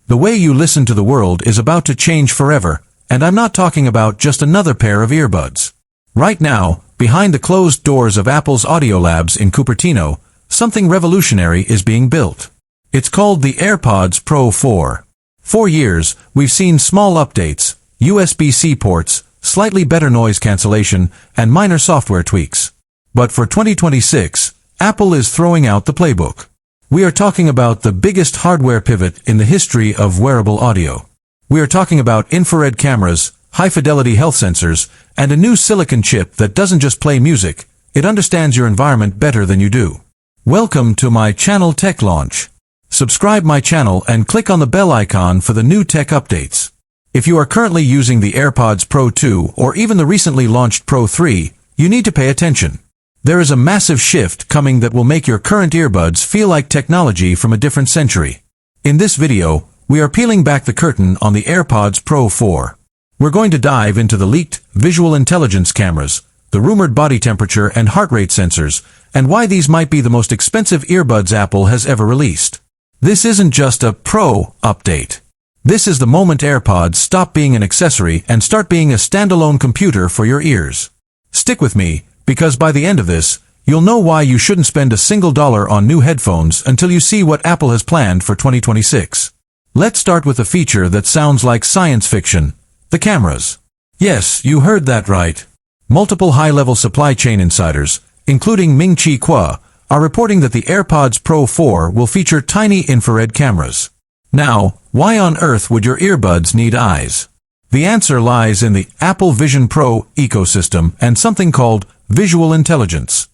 The way you listen to the world is about to change forever, and I'm not talking about just another pair of earbuds. Right now, behind the closed doors of Apple's Audio Labs in Cupertino, something revolutionary is being built. It's called the AirPods Pro 4. For years, we've seen small updates, USB-C ports, slightly better noise cancellation, and minor software tweaks. But for 2026, Apple is throwing out the playbook. We are talking about the biggest hardware pivot in the history of wearable audio. We are talking about infrared cameras, high-fidelity health sensors, and a new silicon chip that doesn't just play music, it understands your environment better than you do. Welcome to my channel Tech Launch. Subscribe my channel and click on the bell icon for the new tech updates. If you are currently using the AirPods Pro 2 or even the recently launched Pro 3, you need to pay attention. There is a massive shift coming that will make your current earbuds feel like technology from a different century. In this video, we are peeling back the curtain on the AirPods Pro 4. We're going to dive into the leaked visual intelligence cameras, the rumored body temperature and heart rate sensors, and why these might be the most expensive earbuds Apple has ever released. This isn't just a Pro update. This is the moment AirPods stop being an accessory and start being a standalone computer for your ears. Stick with me, because by the end of this, you'll know why you shouldn't spend a single dollar on new headphones until you see what Apple has planned for 2026. Let's start with a feature that sounds like science fiction: the cameras. Yes, you heard that right. Multiple high-level supply chain insiders, including Ming-Chi Kuo, are reporting that the AirPods Pro 4 will feature tiny infrared cameras. Now, why on earth would your earbuds need eyes? The answer lies in the Apple Vision Pro ecosystem and something called visual intelligence.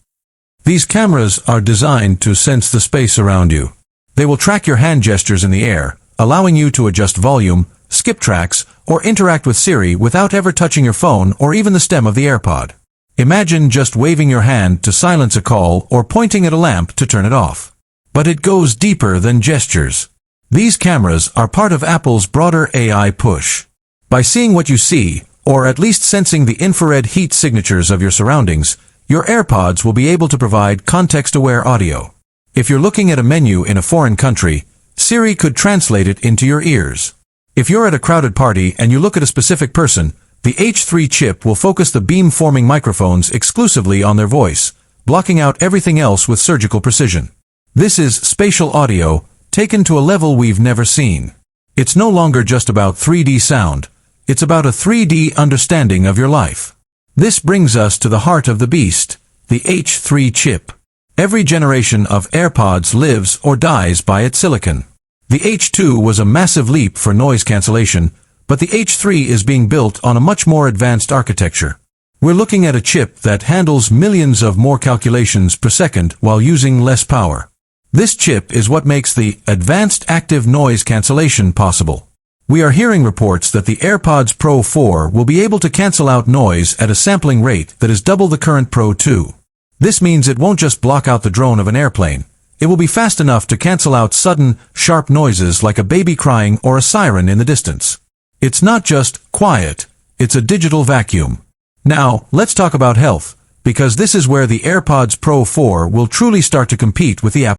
These cameras are designed to sense the space around you. They will track your hand gestures in the air, allowing you to adjust volume, skip tracks, or interact with Siri without ever touching your phone or even the stem of the AirPod. Imagine just waving your hand to silence a call or pointing at a lamp to turn it off. But it goes deeper than gestures. These cameras are part of Apple's broader AI push. By seeing what you see, or at least sensing the infrared heat signatures of your surroundings, your AirPods will be able to provide context-aware audio. If you're looking at a menu in a foreign country, Siri could translate it into your ears. If you're at a crowded party and you look at a specific person, the H3 chip will focus the beam-forming microphones exclusively on their voice, blocking out everything else with surgical precision. This is spatial audio, taken to a level we've never seen. It's no longer just about 3D sound. It's about a 3D understanding of your life. This brings us to the heart of the beast, the H3 chip. Every generation of AirPods lives or dies by its silicon. The H2 was a massive leap for noise cancellation, but the H3 is being built on a much more advanced architecture. We're looking at a chip that handles millions of more calculations per second while using less power. This chip is what makes the advanced active noise cancellation possible. We are hearing reports that the AirPods Pro 4 will be able to cancel out noise at a sampling rate that is double the current Pro 2. This means it won't just block out the drone of an airplane. It will be fast enough to cancel out sudden, sharp noises like a baby crying or a siren in the distance. It's not just quiet, it's a digital vacuum. Now, let's talk about health, because this is where the AirPods Pro 4 will truly start to compete with the Apple